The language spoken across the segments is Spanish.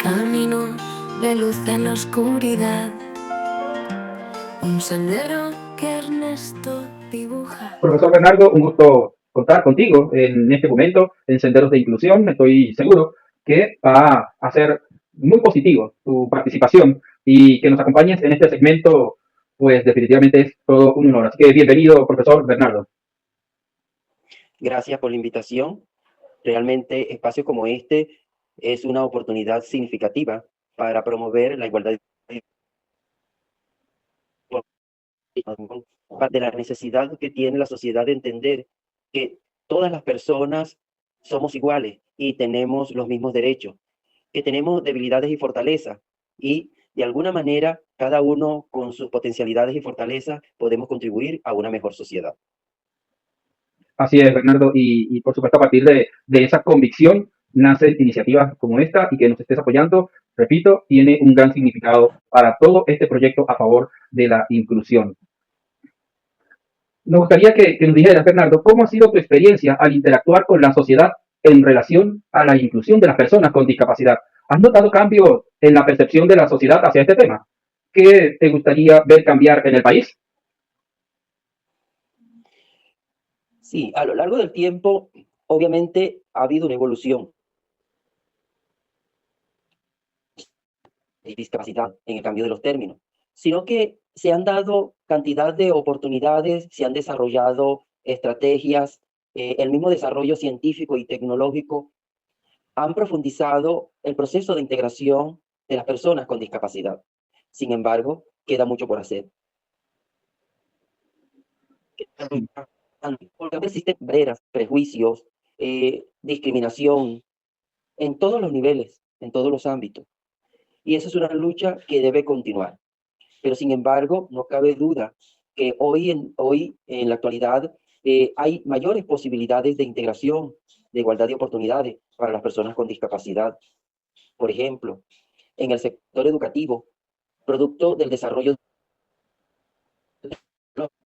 camino de luz en la oscuridad, un sendero que Ernesto dibuja. Profesor Bernardo, un gusto contar contigo en este momento en Senderos de Inclusión. Estoy seguro que va a ser muy positivo tu participación y que nos acompañes en este segmento, pues definitivamente es todo un honor. Así que bienvenido, profesor Bernardo. Gracias por la invitación. Realmente espacios como este es una oportunidad significativa para promover la igualdad de la necesidad que tiene la sociedad de entender que todas las personas somos iguales y tenemos los mismos derechos, que tenemos debilidades y fortalezas y de alguna manera cada uno con sus potencialidades y fortalezas podemos contribuir a una mejor sociedad. Así es, Bernardo, y por supuesto a partir de esa convicción nacen iniciativas como esta y que nos estés apoyando, repito, tiene un gran significado para todo este proyecto a favor de la inclusión. Nos gustaría que nos dijeras, Bernardo, cómo ha sido tu experiencia al interactuar con la sociedad en relación a la inclusión de las personas con discapacidad. ¿Has notado cambios en la percepción de la sociedad hacia este tema? ¿Qué te gustaría ver cambiar en el país? Sí, a lo largo del tiempo, obviamente ha habido una evolución de discapacidad en el cambio de los términos, sino que se han dado cantidad de oportunidades, se han desarrollado estrategias, el mismo desarrollo científico y tecnológico han profundizado el proceso de integración de las personas con discapacidad. Sin embargo, queda mucho por hacer. Porque existen barreras, prejuicios, discriminación en todos los niveles, en todos los ámbitos. Y esa es una lucha que debe continuar. Pero sin embargo, no cabe duda que hoy en la actualidad, hay mayores posibilidades de integración, de igualdad de oportunidades para las personas con discapacidad. Por ejemplo, en el sector educativo, producto del desarrollo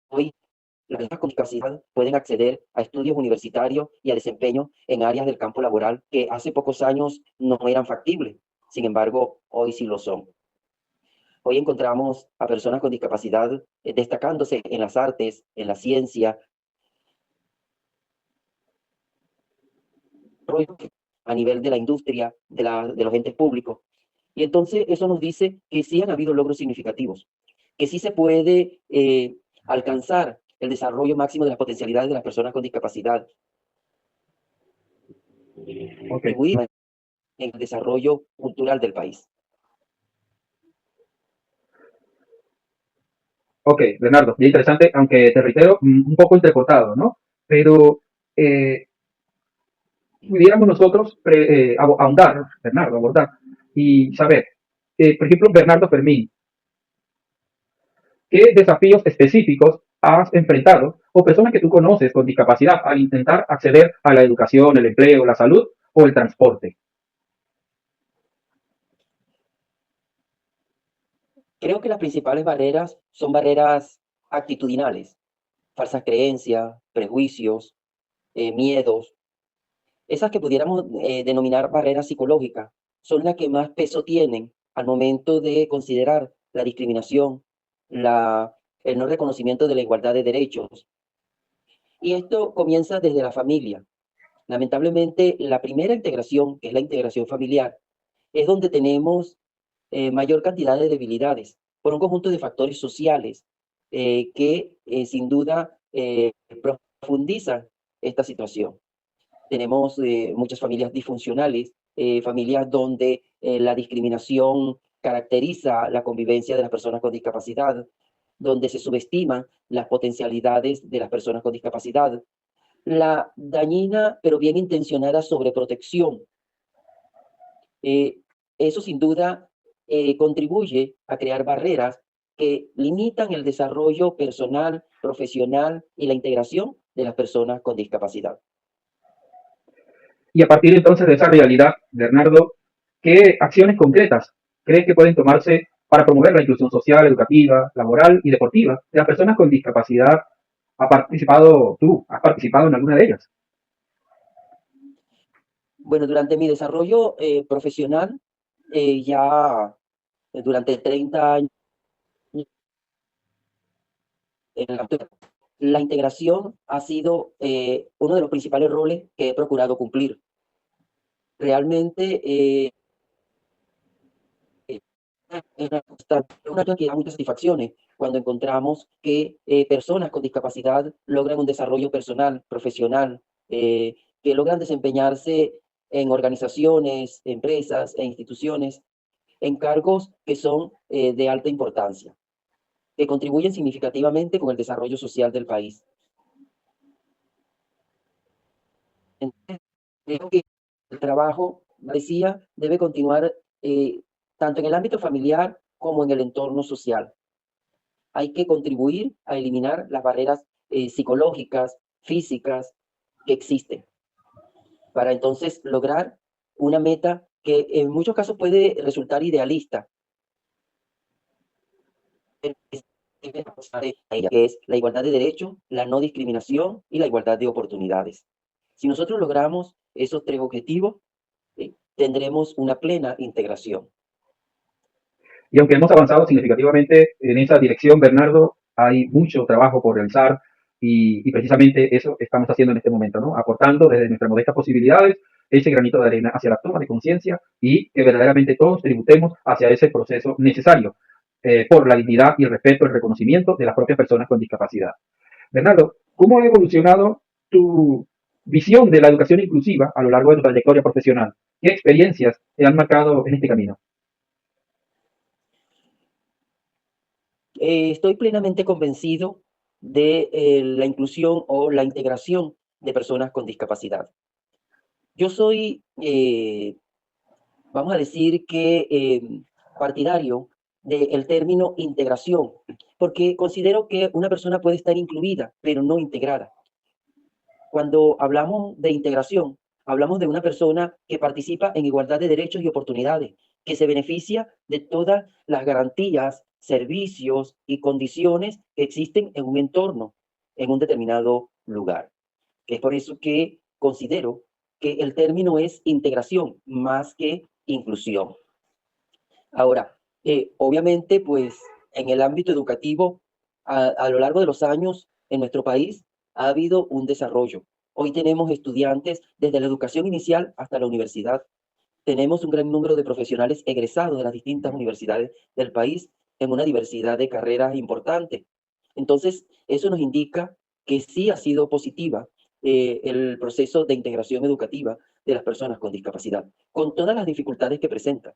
hoy, las personas con discapacidad pueden acceder a estudios universitarios y a desempeño en áreas del campo laboral que hace pocos años no eran factibles. Sin embargo, hoy sí lo son. Hoy encontramos a personas con discapacidad destacándose en las artes, en la ciencia, a nivel de la industria, de los entes públicos. Y entonces eso nos dice que sí han habido logros significativos, que sí se puede alcanzar el desarrollo máximo de las potencialidades de las personas con discapacidad. Contribuir en el desarrollo cultural del país. Ok, Bernardo, bien interesante, aunque te reitero, un poco entrecortado, ¿no? Pero pudiéramos nosotros ahondar, Bernardo, abordar y saber, por ejemplo, Bernardo Fermín, ¿qué desafíos específicos has enfrentado o personas que tú conoces con discapacidad al intentar acceder a la educación, el empleo, la salud o el transporte? Creo que las principales barreras son barreras actitudinales, falsas creencias, prejuicios, miedos. Esas que pudiéramos denominar barreras psicológicas son las que más peso tienen al momento de considerar la discriminación, el no reconocimiento de la igualdad de derechos. Y esto comienza desde la familia. Lamentablemente, la primera integración, que es la integración familiar, es donde tenemos mayor cantidad de debilidades por un conjunto de factores sociales que sin duda profundizan esta situación. Tenemos muchas familias disfuncionales, familias donde la discriminación caracteriza la convivencia de las personas con discapacidad, donde se subestiman las potencialidades de las personas con discapacidad, la dañina pero bien intencionada sobreprotección. Eso sin duda contribuye a crear barreras que limitan el desarrollo personal, profesional y la integración de las personas con discapacidad. Y a partir entonces de esa realidad, Bernardo, ¿qué acciones concretas crees que pueden tomarse para promover la inclusión social, educativa, laboral y deportiva de las personas con discapacidad? ¿Has participado en alguna de ellas? Bueno, durante mi desarrollo profesional ya durante 30 años en la integración ha sido uno de los principales roles que he procurado cumplir. Realmente una que da muchas satisfacciones cuando encontramos que personas con discapacidad logran un desarrollo personal, profesional, que logran desempeñarse en organizaciones, empresas e instituciones en cargos que son de alta importancia, que contribuyen significativamente con el desarrollo social del país. Entonces, creo que el trabajo, decía, debe continuar tanto en el ámbito familiar como en el entorno social. Hay que contribuir a eliminar las barreras psicológicas, físicas que existen, para entonces lograr una meta que en muchos casos puede resultar idealista, que es la igualdad de derechos, la no discriminación y la igualdad de oportunidades. Si nosotros logramos esos tres objetivos, tendremos una plena integración. Y aunque hemos avanzado significativamente en esa dirección, Bernardo, hay mucho trabajo por realizar y precisamente eso estamos haciendo en este momento, ¿no? Aportando desde nuestras modestas posibilidades ese granito de arena hacia la toma de conciencia y que verdaderamente todos tributemos hacia ese proceso necesario por la dignidad y el respeto, el reconocimiento de las propias personas con discapacidad. Bernardo, ¿cómo ha evolucionado tu visión de la educación inclusiva a lo largo de tu trayectoria profesional? ¿Qué experiencias te han marcado en este camino? Estoy plenamente convencido de la inclusión o la integración de personas con discapacidad. Yo soy, vamos a decir que partidario del término integración, porque considero que una persona puede estar incluida, pero no integrada. Cuando hablamos de integración, hablamos de una persona que participa en igualdad de derechos y oportunidades, que se beneficia de todas las garantías, servicios y condiciones que existen en un entorno, en un determinado lugar. Es por eso que considero que el término es integración más que inclusión. Ahora, obviamente, pues en el ámbito educativo, a lo largo de los años en nuestro país ha habido un desarrollo. Hoy tenemos estudiantes desde la educación inicial hasta la universidad. Tenemos un gran número de profesionales egresados de las distintas universidades del país en una diversidad de carreras importante. Entonces, eso nos indica que sí ha sido positiva el proceso de integración educativa de las personas con discapacidad, con todas las dificultades que presenta.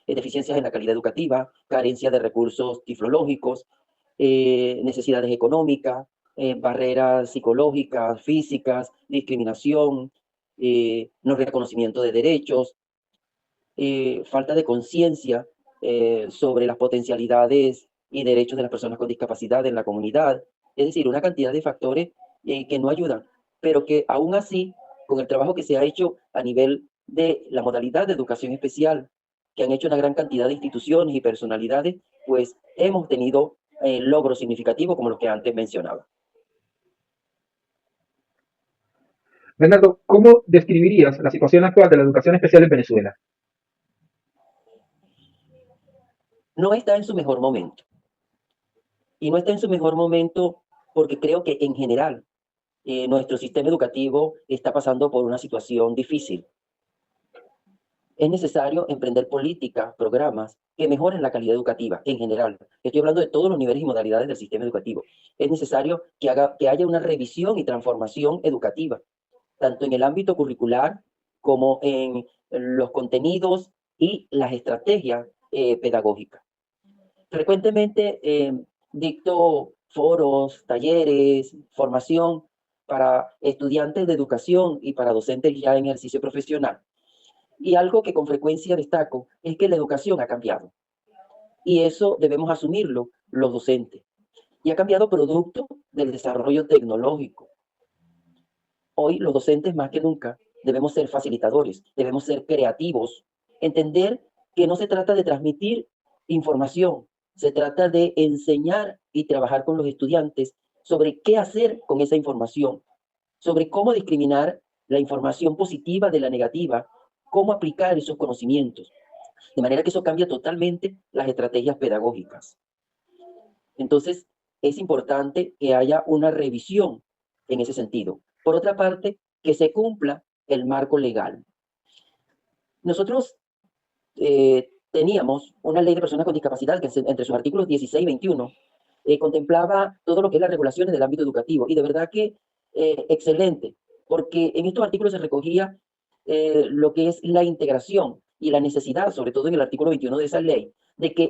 Deficiencias en la calidad educativa, carencia de recursos tiflológicos, necesidades económicas, barreras psicológicas, físicas, discriminación, no reconocimiento de derechos, falta de conciencia sobre las potencialidades y derechos de las personas con discapacidad en la comunidad. Es decir, una cantidad de factores que no ayudan, pero que aún así, con el trabajo que se ha hecho a nivel de la modalidad de educación especial, que han hecho una gran cantidad de instituciones y personalidades, pues hemos tenido logros significativos como los que antes mencionaba. Bernardo, ¿cómo describirías la situación actual de la educación especial en Venezuela? No está en su mejor momento. Y no está en su mejor momento porque creo que en general nuestro sistema educativo está pasando por una situación difícil. Es necesario emprender políticas, programas que mejoren la calidad educativa en general. Estoy hablando de todos los niveles y modalidades del sistema educativo. Es necesario que haya una revisión y transformación educativa, tanto en el ámbito curricular como en los contenidos y las estrategias pedagógicas. Frecuentemente dicto foros, talleres, formación para estudiantes de educación y para docentes ya en ejercicio profesional. Y algo que con frecuencia destaco es que la educación ha cambiado. Y eso debemos asumirlo los docentes. Y ha cambiado producto del desarrollo tecnológico. Hoy los docentes más que nunca debemos ser facilitadores, debemos ser creativos, entender que no se trata de transmitir información, se trata de enseñar y trabajar con los estudiantes sobre qué hacer con esa información, sobre cómo discriminar la información positiva de la negativa, cómo aplicar esos conocimientos. De manera que eso cambia totalmente las estrategias pedagógicas. Entonces, es importante que haya una revisión en ese sentido. Por otra parte, que se cumpla el marco legal. Nosotros teníamos una ley de personas con discapacidad que entre sus artículos 16 y 21 contemplaba todo lo que es las regulaciones del ámbito educativo. Y de verdad que excelente, porque en estos artículos se recogía lo que es la integración y la necesidad, sobre todo en el artículo 21 de esa ley, de que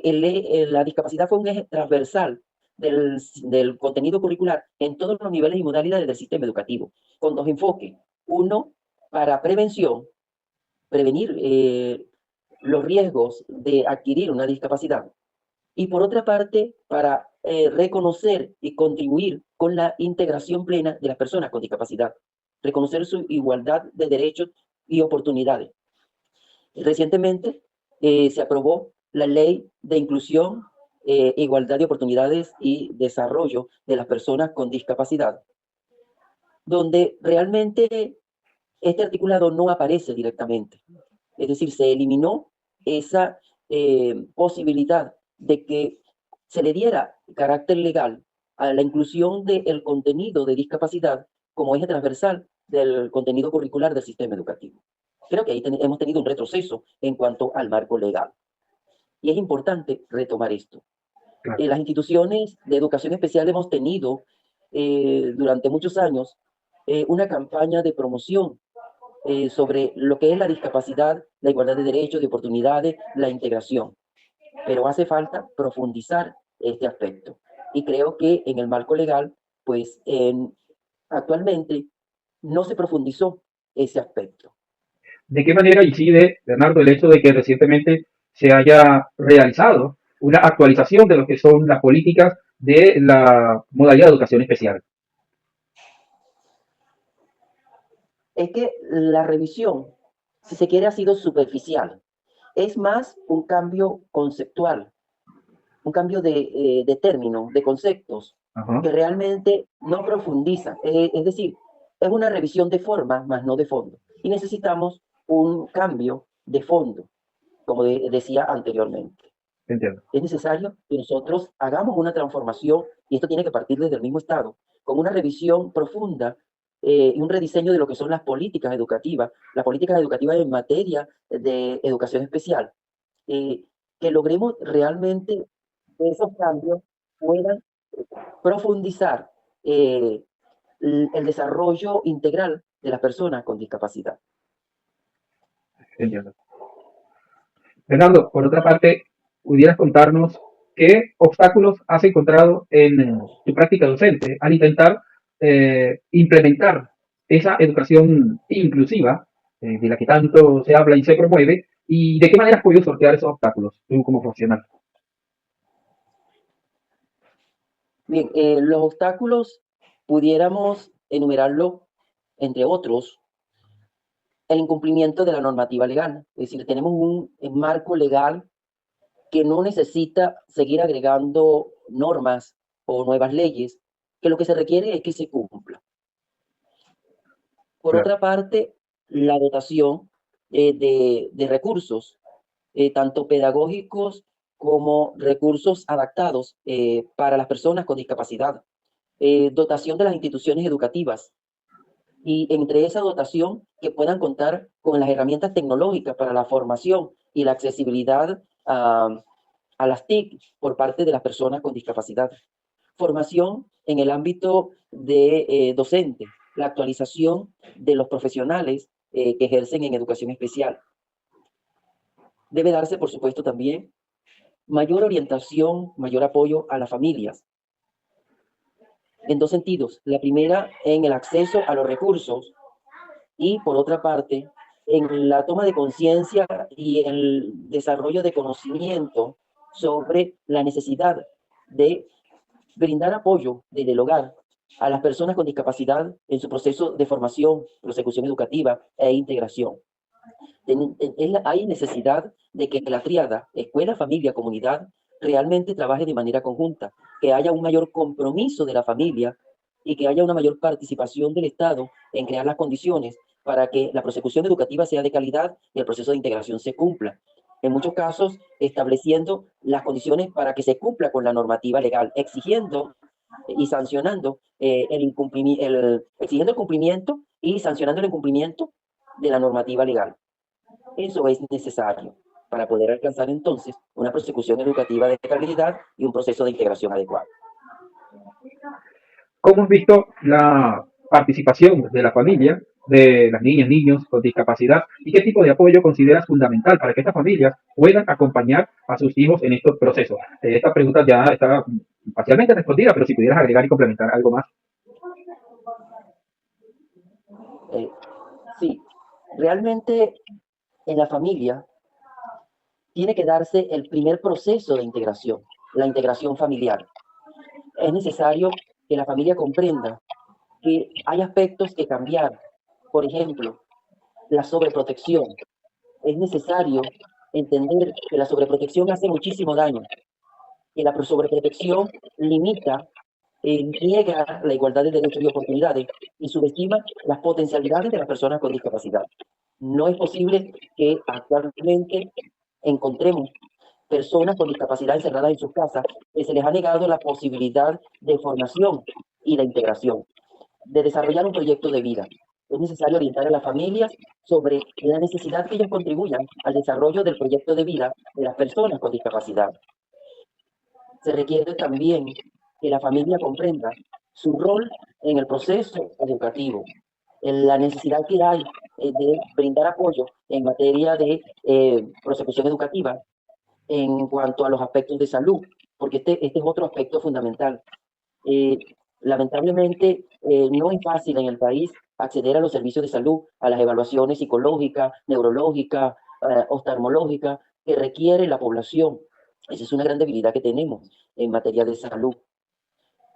la discapacidad fue un eje transversal del contenido curricular en todos los niveles y modalidades del sistema educativo, con dos enfoques. Uno, para prevención, prevenir los riesgos de adquirir una discapacidad. Y por otra parte, para reconocer y contribuir con la integración plena de las personas con discapacidad, reconocer su igualdad de derechos y oportunidades. Recientemente se aprobó la Ley de Inclusión, Igualdad de Oportunidades y Desarrollo de las Personas con Discapacidad, donde realmente este articulado no aparece directamente. Es decir, se eliminó esa posibilidad de que se le diera carácter legal a la inclusión del contenido de discapacidad como eje transversal del contenido curricular del sistema educativo. Creo que ahí hemos tenido un retroceso en cuanto al marco legal. Y es importante retomar esto. Claro. Las instituciones de educación especial hemos tenido durante muchos años una campaña de promoción sobre lo que es la discapacidad, la igualdad de derechos, de oportunidades, la integración. Pero hace falta profundizar este aspecto. Y creo que en el marco legal, pues actualmente no se profundizó ese aspecto. ¿De qué manera incide, Bernardo, el hecho de que recientemente se haya realizado una actualización de lo que son las políticas de la modalidad de educación especial? Es que la revisión, si se quiere, ha sido superficial. Es más un cambio conceptual, un cambio de términos, de conceptos, Ajá. que realmente no profundiza. Es decir, es una revisión de forma, más no de fondo. Y necesitamos un cambio de fondo, como decía anteriormente. Entiendo. Es necesario que nosotros hagamos una transformación, y esto tiene que partir desde el mismo Estado, con una revisión profunda y un rediseño de lo que son las políticas educativas en materia de educación especial, que logremos realmente que esos cambios puedan profundizar el desarrollo integral de las personas con discapacidad. Entiendo. Fernando, por otra parte, ¿pudieras contarnos qué obstáculos has encontrado en tu práctica docente al intentar implementar esa educación inclusiva de la que tanto se habla y se promueve? ¿Y de qué manera has podido sortear esos obstáculos tú como profesional? Bien, los obstáculos pudiéramos enumerarlo, entre otros, el incumplimiento de la normativa legal. Es decir, tenemos un marco legal que no necesita seguir agregando normas o nuevas leyes, que lo que se requiere es que se cumpla. Por Claro. otra parte, la dotación de recursos, tanto pedagógicos como recursos adaptados para las personas con discapacidad, dotación de las instituciones educativas, y entre esa dotación que puedan contar con las herramientas tecnológicas para la formación y la accesibilidad a las TIC por parte de las personas con discapacidad. Formación en el ámbito de docente, la actualización de los profesionales que ejercen en educación especial. Debe darse, por supuesto, también mayor orientación, mayor apoyo a las familias. En dos sentidos. La primera, en el acceso a los recursos, y por otra parte, en la toma de conciencia y el desarrollo de conocimiento sobre la necesidad de brindar apoyo desde el hogar a las personas con discapacidad en su proceso de formación, prosecución educativa e integración. Hay necesidad de que la tríada escuela, familia, comunidad realmente trabaje de manera conjunta, que haya un mayor compromiso de la familia y que haya una mayor participación del Estado en crear las condiciones para que la prosecución educativa sea de calidad y el proceso de integración se cumpla. en muchos casos estableciendo las condiciones para que se cumpla con la normativa legal, exigiendo y sancionando exigiendo el cumplimiento y sancionando el incumplimiento de la normativa legal. Eso es necesario para poder alcanzar entonces una persecución educativa de calidad y un proceso de integración adecuado. ¿Cómo has visto la participación de la familia, de las niñas, niños con discapacidad y qué tipo de apoyo consideras fundamental para que estas familias puedan acompañar a sus hijos en estos procesos? Esta pregunta ya está parcialmente respondida, pero si pudieras agregar y complementar algo más. Eh, sí, realmente en la familia tiene que darse el primer proceso de integración, la integración familiar. Es necesario que la familia comprenda que hay aspectos que cambiar. Por ejemplo, la sobreprotección. Es necesario entender que la sobreprotección hace muchísimo daño, que la sobreprotección limita, niega la igualdad de derechos y oportunidades y subestima las potencialidades de las personas con discapacidad. No es posible que actualmente encontremos personas con discapacidad encerradas en sus casas, que se les ha negado la posibilidad de formación y de integración, de desarrollar un proyecto de vida. Es necesario orientar a las familias sobre la necesidad que ellos contribuyan al desarrollo del proyecto de vida de las personas con discapacidad. Se requiere también que la familia comprenda su rol en el proceso educativo, en la necesidad que hay de brindar apoyo en materia de prosecución educativa en cuanto a los aspectos de salud, porque este es otro aspecto fundamental. Eh, Lamentablemente, no es fácil en el país acceder a los servicios de salud, a las evaluaciones psicológicas, neurológicas, oftalmológicas que requiere la población. Esa es una gran debilidad que tenemos en materia de salud.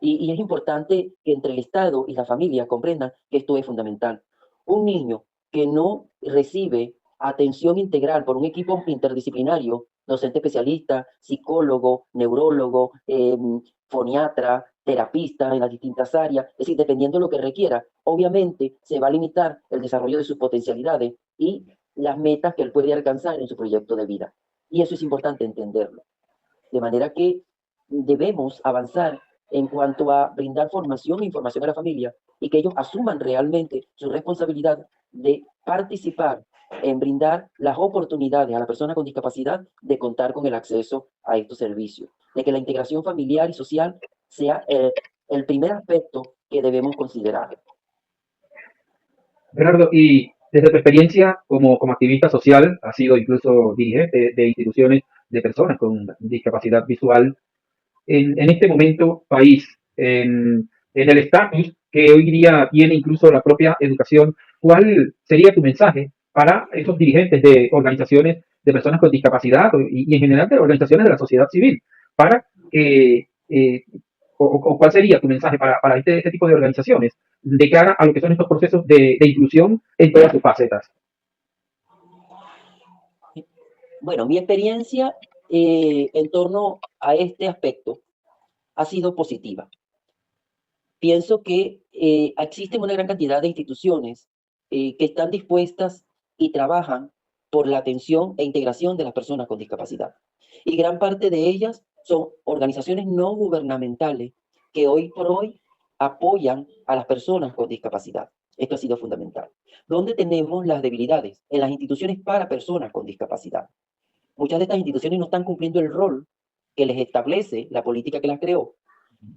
Y es importante que entre el Estado y la familia comprendan que esto es fundamental. Un niño que no recibe atención integral por un equipo interdisciplinario, docente especialista, psicólogo, neurólogo, foniatra, terapista en las distintas áreas, es decir, dependiendo de lo que requiera, obviamente se va a limitar el desarrollo de sus potencialidades y las metas que él puede alcanzar en su proyecto de vida. Y eso es importante entenderlo. De manera que debemos avanzar en cuanto a brindar formación e información a la familia y que ellos asuman realmente su responsabilidad de participar en brindar las oportunidades a la persona con discapacidad de contar con el acceso a estos servicios, de que la integración familiar y social sea el primer aspecto que debemos considerar. Bernardo, y desde tu experiencia como activista social, has sido incluso dirigente de instituciones de personas con discapacidad visual, en este momento país, en el estatus que hoy día tiene incluso la propia educación, ¿cuál sería tu mensaje para esos dirigentes de organizaciones de personas con discapacidad y en general de organizaciones de la sociedad civil? Para que, o cuál sería tu mensaje para este tipo de organizaciones de cara a lo que son estos procesos de inclusión en todas sus facetas? Bueno, mi experiencia en torno a este aspecto ha sido positiva. Pienso que existen una gran cantidad de instituciones que están dispuestas y trabajan por la atención e integración de las personas con discapacidad. Y gran parte de ellas son organizaciones no gubernamentales que hoy por hoy apoyan a las personas con discapacidad. Esto ha sido fundamental. ¿Dónde tenemos las debilidades? En las instituciones para personas con discapacidad. Muchas de estas instituciones no están cumpliendo el rol que les establece la política que las creó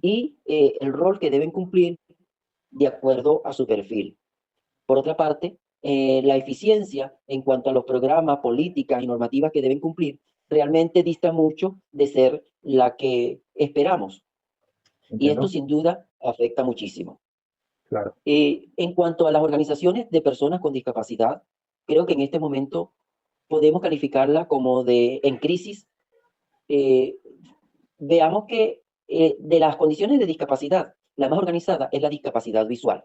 y el rol que deben cumplir de acuerdo a su perfil. Por otra parte, la eficiencia en cuanto a los programas, políticas y normativas que deben cumplir realmente dista mucho de ser la que esperamos. Y esto Entiendo, sin duda afecta muchísimo. claro. En cuanto a las organizaciones de personas con discapacidad, creo que en este momento podemos calificarla como en crisis. Eh, Veamos que de las condiciones de discapacidad, la más organizada es la discapacidad visual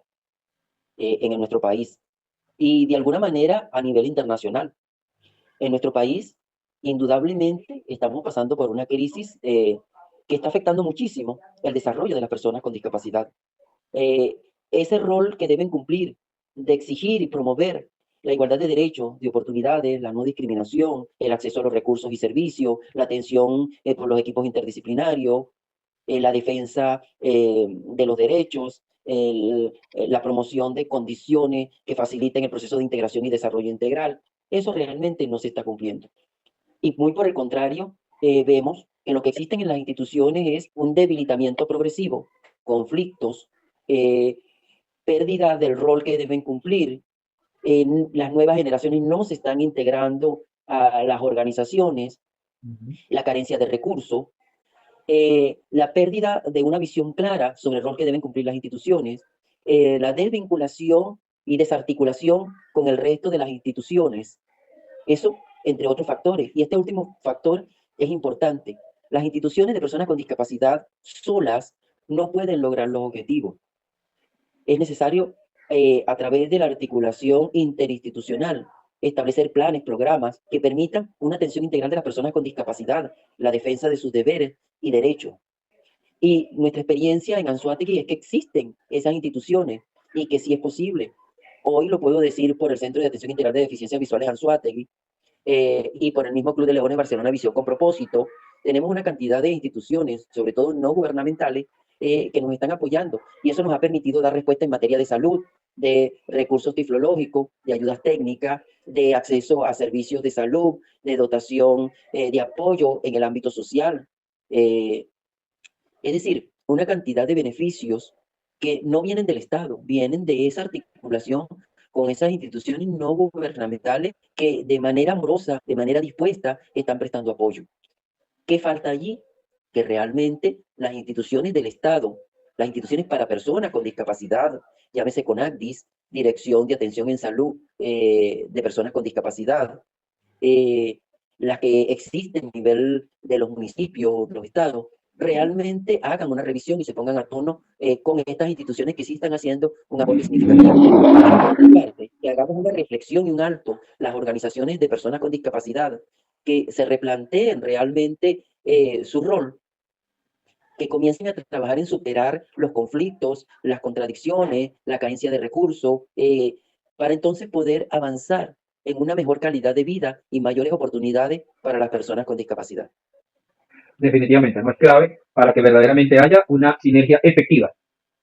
en nuestro país y de alguna manera a nivel internacional. En nuestro país, indudablemente, estamos pasando por una crisis que está afectando muchísimo el desarrollo de las personas con discapacidad. Eh, Ese rol que deben cumplir de exigir y promover la igualdad de derechos, de oportunidades, la no discriminación, el acceso a los recursos y servicios, la atención por los equipos interdisciplinarios, la defensa de los derechos, la promoción de condiciones que faciliten el proceso de integración y desarrollo integral. Eso realmente no se está cumpliendo. Y muy por el contrario, vemos que lo que existen en las instituciones es un debilitamiento progresivo, conflictos, pérdida del rol que deben cumplir. Las nuevas generaciones no se están integrando a las organizaciones, la carencia de recursos, la pérdida de una visión clara sobre el rol que deben cumplir las instituciones, la desvinculación y desarticulación con el resto de las instituciones. Eso, entre otros factores. Y este último factor es importante. Las instituciones de personas con discapacidad solas no pueden lograr los objetivos. Es necesario, a través de la articulación interinstitucional, establecer planes, programas que permitan una atención integral de las personas con discapacidad, la defensa de sus deberes y derechos. Y nuestra experiencia en Anzoátegui es que existen esas instituciones y que sí es posible. Hoy lo puedo decir por el Centro de Atención Integral de Deficiencias Visuales Anzoátegui y por el mismo Club de Leones Barcelona Visión con Propósito. Tenemos una cantidad de instituciones, sobre todo no gubernamentales, que nos están apoyando y eso nos ha permitido dar respuesta en materia de salud, de recursos tiflológicos, de ayudas técnicas, de acceso a servicios de salud, de dotación, de apoyo en el ámbito social. Es decir, una cantidad de beneficios que no vienen del Estado, vienen de esa articulación con esas instituciones no gubernamentales que de manera amorosa, de manera dispuesta, están prestando apoyo. ¿Qué falta allí? Que realmente las instituciones del Estado, las instituciones para personas con discapacidad, llámese CONACDIS, Dirección de Atención en Salud de Personas con Discapacidad, las que existen a nivel de los municipios, de los estados, realmente hagan una revisión y se pongan a tono con estas instituciones que sí están haciendo un apoyo significativo. Que hagamos una reflexión y un alto, las organizaciones de personas con discapacidad, que se replanteen realmente su rol, que comiencen a trabajar en superar los conflictos, las contradicciones, la carencia de recursos, para entonces poder avanzar en una mejor calidad de vida y mayores oportunidades para las personas con discapacidad. Definitivamente, no es clave para que verdaderamente haya una sinergia efectiva,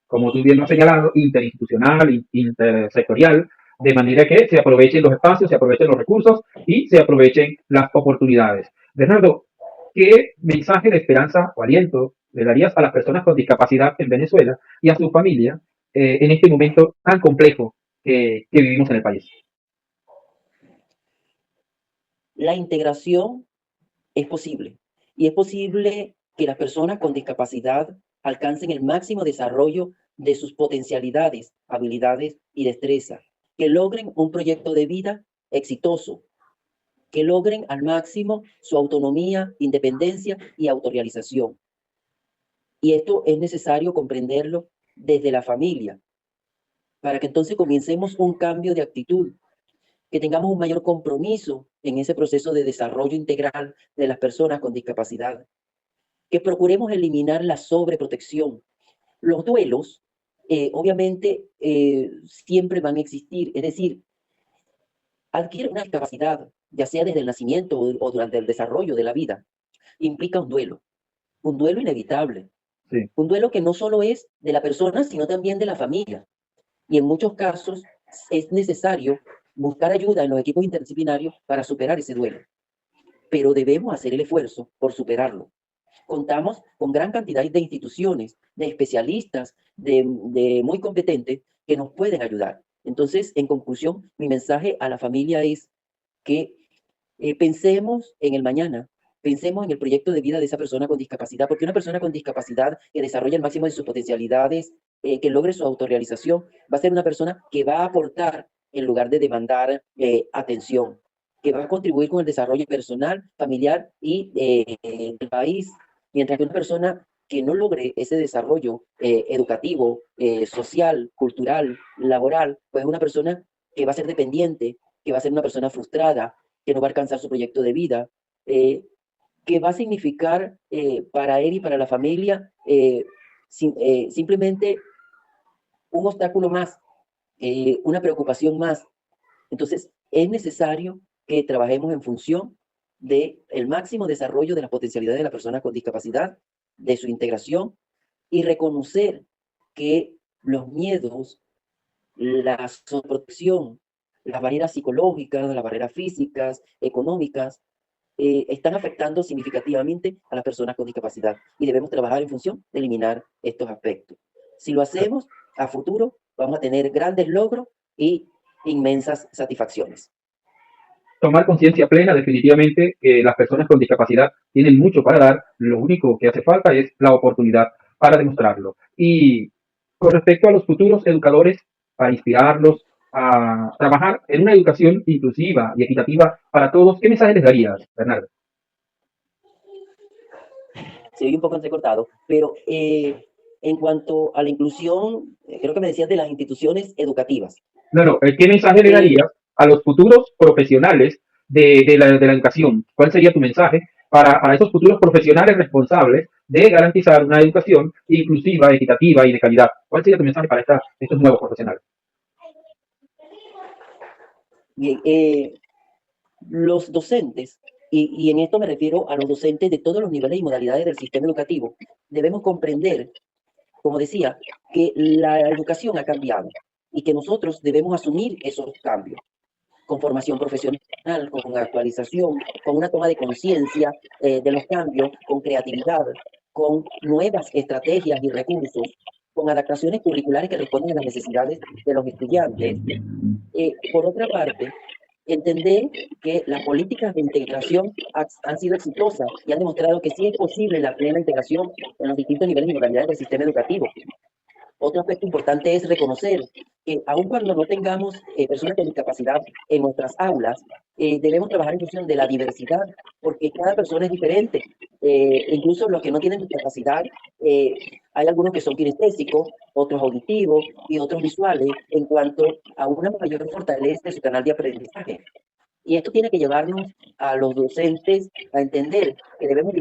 como tú bien lo has señalado, interinstitucional, intersectorial, de manera que se aprovechen los espacios, se aprovechen los recursos y se aprovechen las oportunidades. Bernardo, ¿qué mensaje de esperanza o aliento le darías a las personas con discapacidad en Venezuela y a su familia en este momento tan complejo que vivimos en el país? La integración es posible y es posible que las personas con discapacidad alcancen el máximo desarrollo de sus potencialidades, habilidades y destrezas, que logren un proyecto de vida exitoso, que logren al máximo su autonomía, independencia y autorrealización. Y esto es necesario comprenderlo desde la familia, para que entonces comencemos un cambio de actitud, que tengamos un mayor compromiso en ese proceso de desarrollo integral de las personas con discapacidad, que procuremos eliminar la sobreprotección. Los duelos, obviamente, siempre van a existir, es decir, adquirir una discapacidad, ya sea desde el nacimiento o durante el desarrollo de la vida, implica un duelo inevitable, Sí. un duelo que no solo es de la persona, sino también de la familia. Y en muchos casos es necesario buscar ayuda en los equipos interdisciplinarios para superar ese duelo. Pero debemos hacer el esfuerzo por superarlo. Contamos con gran cantidad de instituciones, de especialistas, de muy competentes que nos pueden ayudar. Entonces, en conclusión, mi mensaje a la familia es que pensemos en el mañana, pensemos en el proyecto de vida de esa persona con discapacidad, porque una persona con discapacidad que desarrolla el máximo de sus potencialidades, que logre su autorrealización, va a ser una persona que va a aportar en lugar de demandar atención, que va a contribuir con el desarrollo personal, familiar y del país, mientras que una persona que no logre ese desarrollo educativo, social, cultural, laboral, pues es una persona que va a ser dependiente, que va a ser una persona frustrada, que no va a alcanzar su proyecto de vida, que va a significar para él y para la familia simplemente un obstáculo más, una preocupación más, Entonces, es necesario que trabajemos en función del máximo desarrollo de las potencialidades de la persona con discapacidad, de su integración y reconocer que los miedos, la sobreprotección, las barreras psicológicas, las barreras físicas, económicas, están afectando significativamente a las personas con discapacidad y debemos trabajar en función de eliminar estos aspectos. Si lo hacemos, a futuro vamos a tener grandes logros y inmensas satisfacciones. Tomar conciencia plena, definitivamente, que las personas con discapacidad tienen mucho para dar, lo único que hace falta es la oportunidad para demostrarlo. Y con respecto a los futuros educadores, para inspirarlos a trabajar en una educación inclusiva y equitativa para todos, ¿qué mensaje les darías, Bernardo? Se oye un poco entrecortado, pero en cuanto a la inclusión, creo que me decías de las instituciones educativas. No, no, ¿qué mensaje le Eh, darías a los futuros profesionales de la educación? ¿Cuál sería tu mensaje para esos futuros profesionales responsables de garantizar una educación inclusiva, equitativa y de calidad? ¿Cuál sería tu mensaje para estos nuevos profesionales? Bien, los docentes, y en esto me refiero a los docentes de todos los niveles y modalidades del sistema educativo, debemos comprender, como decía, que la educación ha cambiado y que nosotros debemos asumir esos cambios con formación profesional, con actualización, con una toma de conciencia de los cambios, con creatividad, con nuevas estrategias y recursos, con adaptaciones curriculares que responden a las necesidades de los estudiantes. Por otra parte, entender que las políticas de integración han sido exitosas y han demostrado que sí es posible la plena integración en los distintos niveles y modalidades del sistema educativo. Otro aspecto importante es reconocer que aun cuando no tengamos personas con discapacidad en nuestras aulas, debemos trabajar en función de la diversidad, porque cada persona es diferente. Incluso los que no tienen discapacidad, hay algunos que son kinestésicos, otros auditivos y otros visuales, en cuanto a una mayor fortaleza de su canal de aprendizaje. Y esto tiene que llevarnos a los docentes a entender que debemos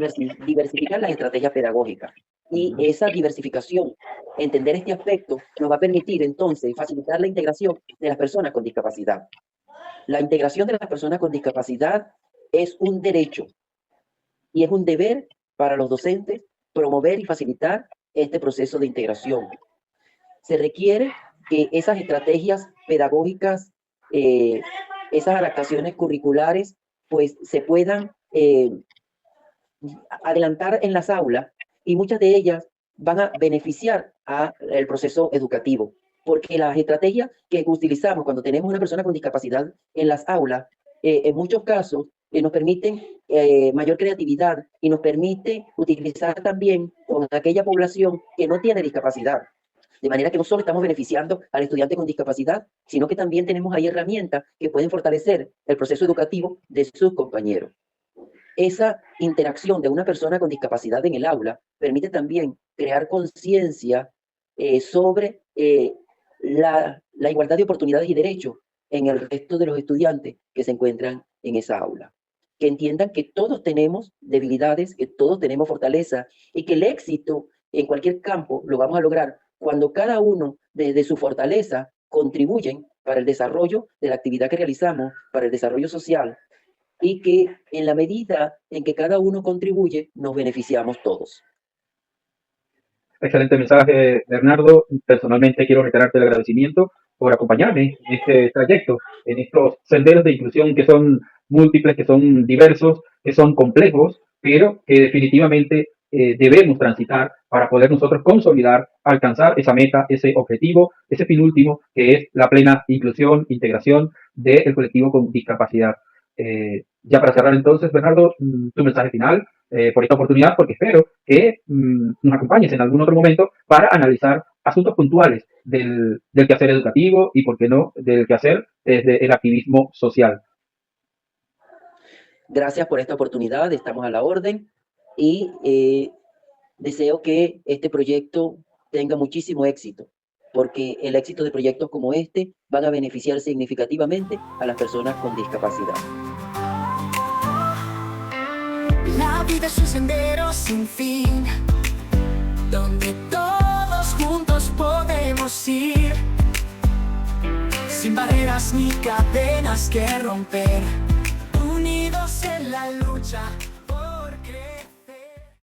diversificar las estrategias pedagógicas. Y esa diversificación, entender este aspecto, nos va a permitir entonces facilitar la integración de las personas con discapacidad. La integración de las personas con discapacidad es un derecho y es un deber para los docentes promover y facilitar este proceso de integración. Se requiere que esas estrategias pedagógicas, esas adaptaciones curriculares, pues se puedan adelantar en las aulas y muchas de ellas van a beneficiar al proceso educativo, porque las estrategias que utilizamos cuando tenemos una persona con discapacidad en las aulas, en muchos casos, nos permiten mayor creatividad y nos permite utilizar también con aquella población que no tiene discapacidad. De manera que no solo estamos beneficiando al estudiante con discapacidad, sino que también tenemos ahí herramientas que pueden fortalecer el proceso educativo de sus compañeros. Esa interacción de una persona con discapacidad en el aula permite también crear conciencia sobre la igualdad de oportunidades y derechos en el resto de los estudiantes que se encuentran en esa aula. Que entiendan que todos tenemos debilidades, que todos tenemos fortaleza y que el éxito en cualquier campo lo vamos a lograr cuando cada uno desde su fortaleza contribuyen para el desarrollo de la actividad que realizamos, para el desarrollo social, y que en la medida en que cada uno contribuye, nos beneficiamos todos. Excelente mensaje, Bernardo. Personalmente quiero reiterarte el agradecimiento por acompañarme en este trayecto, en estos senderos de inclusión que son múltiples, que son diversos, que son complejos, pero que definitivamente debemos transitar para poder nosotros consolidar, alcanzar esa meta, ese objetivo, ese fin último, que es la plena inclusión, integración del colectivo con discapacidad. Ya para cerrar entonces, Bernardo, tu mensaje final por esta oportunidad, porque espero que nos acompañes en algún otro momento para analizar asuntos puntuales del quehacer educativo y, por qué no, del quehacer desde el activismo social. Gracias por esta oportunidad, estamos a la orden y deseo que este proyecto tenga muchísimo éxito, porque el éxito de proyectos como este van a beneficiar significativamente a las personas con discapacidad. La vida es un sendero sin fin, donde todos juntos podemos ir. sin barreras ni cadenas que romper, unidos en la lucha.